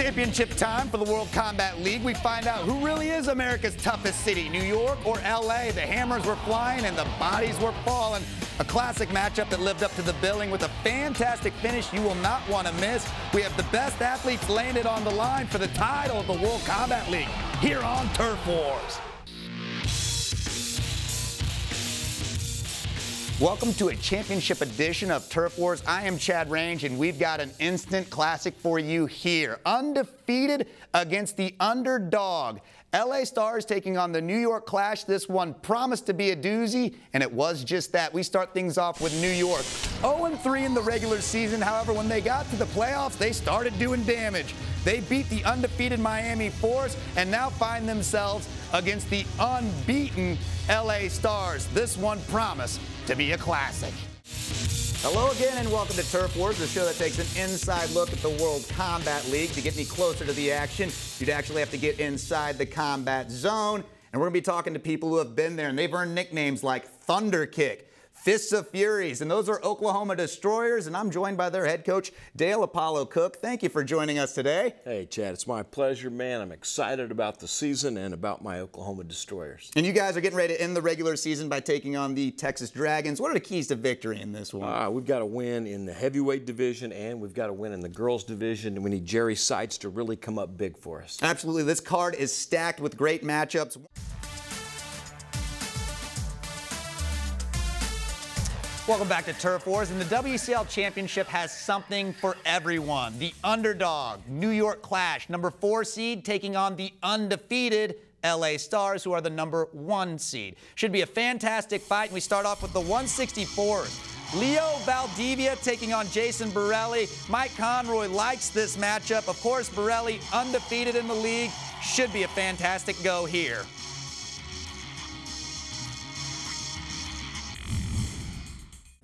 Championship time for the World Combat League. We find out who really is America's toughest city, New York or LA. The hammers were flying and the bodies were falling. A classic matchup that lived up to the billing with a fantastic finish you will not want to miss. We have the best athletes laying it on the line for the title of the World Combat League here on Turf Wars. Welcome to a championship edition of Turf Wars. I am Chad Range, and we've got an instant classic for you here. Undefeated against the underdog. LA Stars taking on the New York Clash. This one promised to be a doozy, and it was just that. We start things off with New York. 0-3 in the regular season. However, when they got to the playoffs, they started doing damage. They beat the undefeated Miami Force and now find themselves against the unbeaten LA Stars. This one promised to be a classic. Hello again and welcome to Turf Wars, the show that takes an inside look at the World Combat League. To get any closer to the action, you'd actually have to get inside the combat zone. And we're going to be talking to people who have been there, and they've earned nicknames like Thunder Kick, Fists of Furies, and those are Oklahoma Destroyers, and I'm joined by their head coach, Dale Apollo Cook. Thank you for joining us today. Hey, Chad, it's my pleasure, man. I'm excited about the season and about my Oklahoma Destroyers. And you guys are getting ready to end the regular season by taking on the Texas Dragons. What are the keys to victory in this one? We've got to win in the heavyweight division, and we've got to win in the girls division, and we need Jerry Seitz to really come up big for us. Absolutely. This card is stacked with great matchups. Welcome back to Turf Wars, and the WCL Championship has something for everyone. The underdog, New York Clash, number 4 seed, taking on the undefeated LA Stars, who are the number 1 seed. Should be a fantastic fight, and we start off with the 164ers. Leo Valdivia taking on Jason Borelli. Mike Conroy likes this matchup. Of course, Borelli undefeated in the league. Should be a fantastic go here.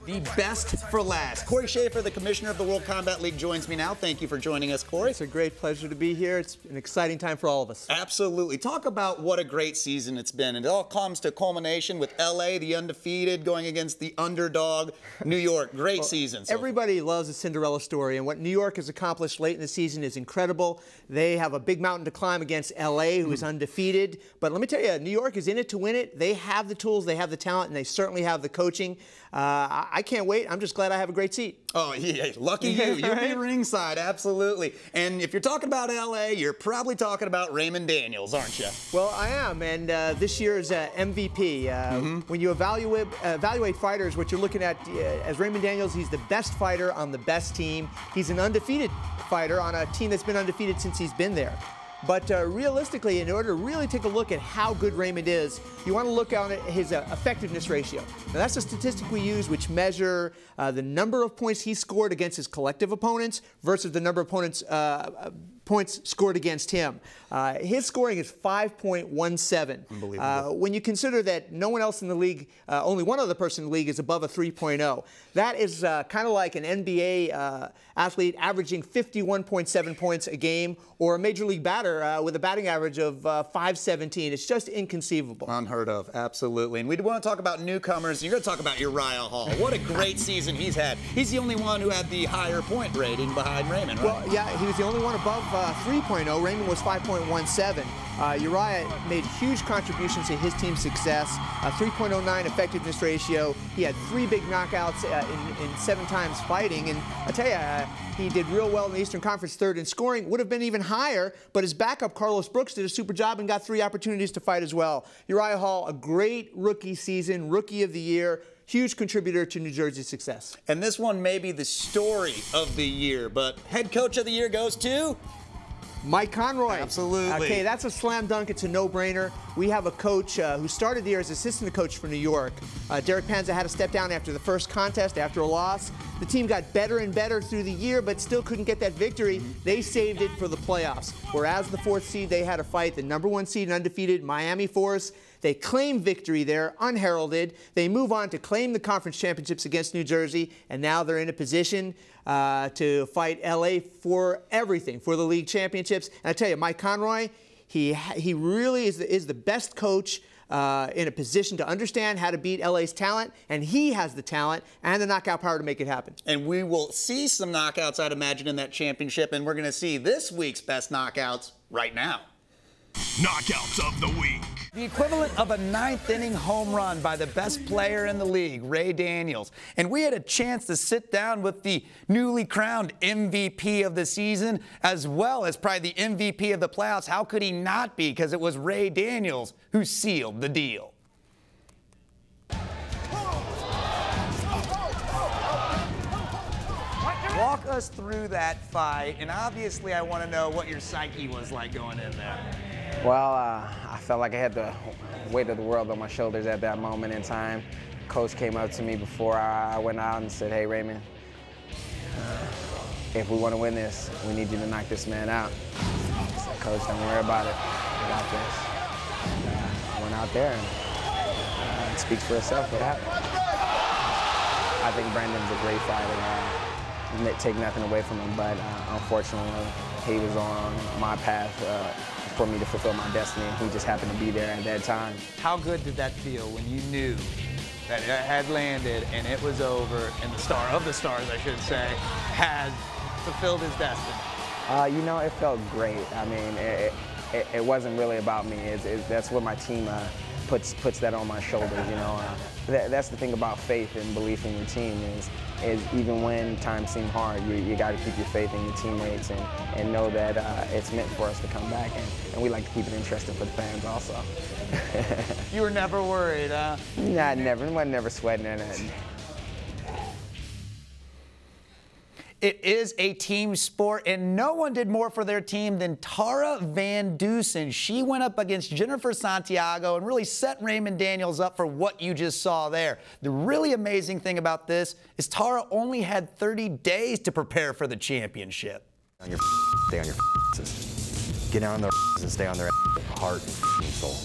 The best for last. Corey Schaefer, the commissioner of the World Combat League, joins me now. Thank you for joining us, Corey. It's a great pleasure to be here. It's an exciting time for all of us. Absolutely. Talk about what a great season it's been. And it all comes to culmination with LA, the undefeated, going against the underdog, New York. Great season. Everybody loves a Cinderella story, and what New York has accomplished late in the season is incredible. They have a big mountain to climb against LA, who is undefeated. But let me tell you, New York is in it to win it. They have the tools, they have the talent, and they certainly have the coaching. I can't wait. I'm just glad I have a great seat. Oh, yeah, lucky you. You'll be ringside, absolutely. And if you're talking about LA, you're probably talking about Raymond Daniels, aren't you? Well, I am, and this year's MVP. When you evaluate fighters, what you're looking at as Raymond Daniels, he's the best fighter on the best team. He's an undefeated fighter on a team that's been undefeated since he's been there. But realistically, in order to really take a look at how good Raymond is, you want to look at his effectiveness ratio. Now, that's a statistic we use which measure the number of points he scored against his collective opponents versus the number of points scored against him. His scoring is 5.17. Unbelievable. When you consider that no one else in the league, only one other person in the league is above a 3.0. That is kind of like an NBA athlete averaging 51.7 points a game, or a major league batter with a batting average of 517. It's just inconceivable. Unheard of, absolutely. And we want to talk about newcomers. You're going to talk about Uriah Hall. What a great season he's had. He's the only one who had the higher point rating behind Raymond, right? Well, yeah, he was the only one above 3.0. Raymond was 5.17. Uriah made huge contributions to his team's success. 3.09 effectiveness ratio. He had 3 big knockouts in 7 times fighting. And I tell you, he did real well in the Eastern Conference, 3rd in scoring. Would have been even higher, but his backup, Carlos Brooks, did a super job and got 3 opportunities to fight as well. Uriah Hall, a great rookie season, Rookie of the Year. Huge contributor to New Jersey's success. And this one may be the story of the year, but head coach of the year goes to Mike Conroy. Absolutely. Okay, that's a slam dunk. It's a no-brainer. We have a coach who started the year as assistant coach for New York. Derek Panza had to step down after the first contest, after a loss. The team got better and better through the year, but still couldn't get that victory. They saved it for the playoffs. Whereas the 4th seed, they had to fight the number 1 seed and undefeated Miami Force. They claim victory there, unheralded. They move on to claim the conference championships against New Jersey, and now they're in a position to fight LA for everything, for the league championships. And I tell you, Mike Conroy, He really is the best coach in a position to understand how to beat LA's talent, and he has the talent and the knockout power to make it happen. And we will see some knockouts, I'd imagine, in that championship, and we're going to see this week's best knockouts right now. Knockouts of the week. The equivalent of a ninth-inning home run by the best player in the league, Ray Daniels. And we had a chance to sit down with the newly crowned MVP of the season, as well as probably the MVP of the playoffs. How could he not be? Because it was Ray Daniels who sealed the deal. Walk us through that fight, and obviously I want to know what your psyche was like going in there. Well, I felt like I had the weight of the world on my shoulders at that moment in time. Coach came up to me before I went out and said, "Hey, Raymond, if we want to win this, we need you to knock this man out." I said, "Coach, don't worry about it. I got this." I went out there, and it speaks for itself what happened. I think Brandon's a great fighter. Take nothing away from him, but unfortunately, he was on my path for me to fulfill my destiny, and he just happened to be there at that time. How good did that feel when you knew that it had landed and it was over, and the star of the stars, I should say, had fulfilled his destiny? You know, it felt great. I mean, it wasn't really about me. That's what my team puts that on my shoulders, you know. That's the thing about faith and belief in your team is even when times seem hard, you got to keep your faith in your teammates and know that it's meant for us to come back, and we like to keep it interesting for the fans also. You were never worried, huh? Nah, never. I wasn't never sweating in it. It is a team sport, and no one did more for their team than Tara Van Dusen. She went up against Jennifer Santiago and really set Raymond Daniels up for what you just saw there. The really amazing thing about this is Tara only had 30 days to prepare for the championship. On your stay on your get down on their and stay on their heart and soul.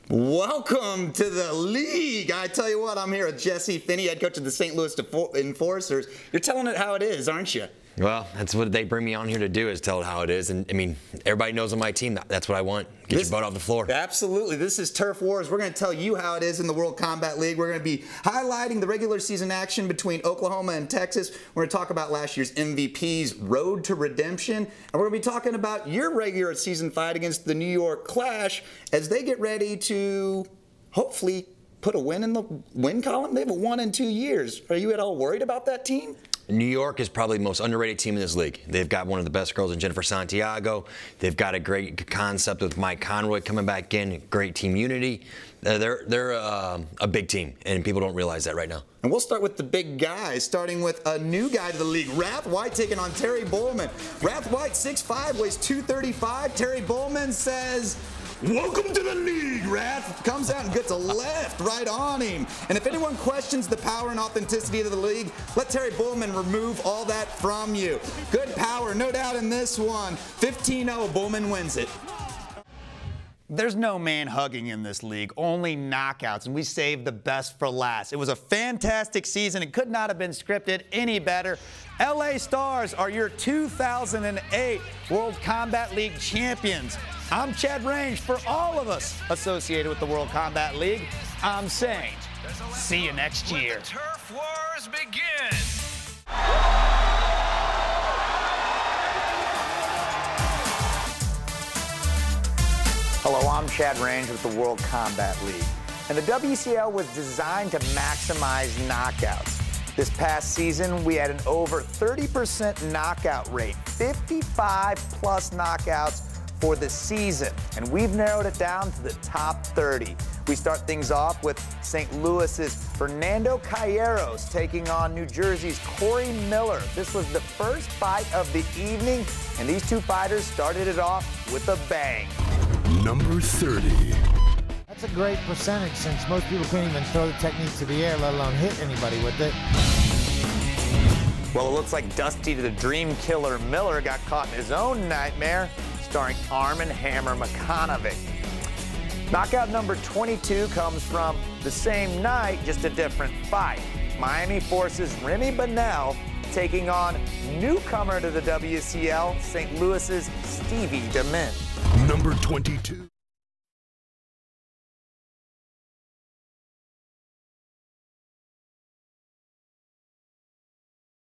Welcome to the league. I tell you what, I'm here with Jesse Finney, head coach of the St. Louis Enforcers. You're telling it how it is, aren't you? Well, that's what they bring me on here to do, is tell it how it is. And I mean, everybody knows on my team that's what I want. Get your butt off the floor. Absolutely. This is Turf Wars. We're going to tell you how it is in the World Combat League. We're going to be highlighting the regular season action between Oklahoma and Texas. We're going to talk about last year's MVP's road to redemption. And we're going to be talking about your regular season fight against the New York Clash as they get ready to hopefully put a win in the win column. They haven't won in 2 years. Are you at all worried about that team? New York is probably the most underrated team in this league. They've got one of the best girls in Jennifer Santiago. They've got a great concept with Mike Conroy coming back in, great team unity. They're a big team, and people don't realize that right now. And we'll start with the big guys, starting with a new guy to the league, Rath White taking on Terry Bowman. Rath White, 6'5", weighs 235. Terry Bowman says, "Welcome to the league, Rath." Comes out and gets a left right on him. And if anyone questions the power and authenticity of the league, let Terry Bowman remove all that from you. Good power, no doubt in this one. 15-0, Bowman wins it. There's no man hugging in this league, only knockouts, and we saved the best for last. It was a fantastic season. It could not have been scripted any better. LA Stars are your 2008 World Combat League champions. I'm Chad Range. For all of us associated with the World Combat League, I'm saying, see you next year. Let the Turf Wars begin. Hello, I'm Chad Range with the World Combat League. And the WCL was designed to maximize knockouts. This past season, we had an over 30% knockout rate, 55-plus knockouts for the season. And we've narrowed it down to the top 30. We start things off with St. Louis's Fernando Calleros taking on New Jersey's Corey Miller. This was the first fight of the evening, and these two fighters started it off with a bang. Number 30. That's a great percentage since most people can't even throw the technique to the air, let alone hit anybody with it. Well, it looks like Dusty the Dream Killer Miller got caught in his own nightmare, starring Armin Hammer McConaughey. Knockout number 22 comes from the same night, just a different fight. Miami forces Remy Bunnell taking on newcomer to the WCL, St. Louis's Stevie DeMint. Number 22.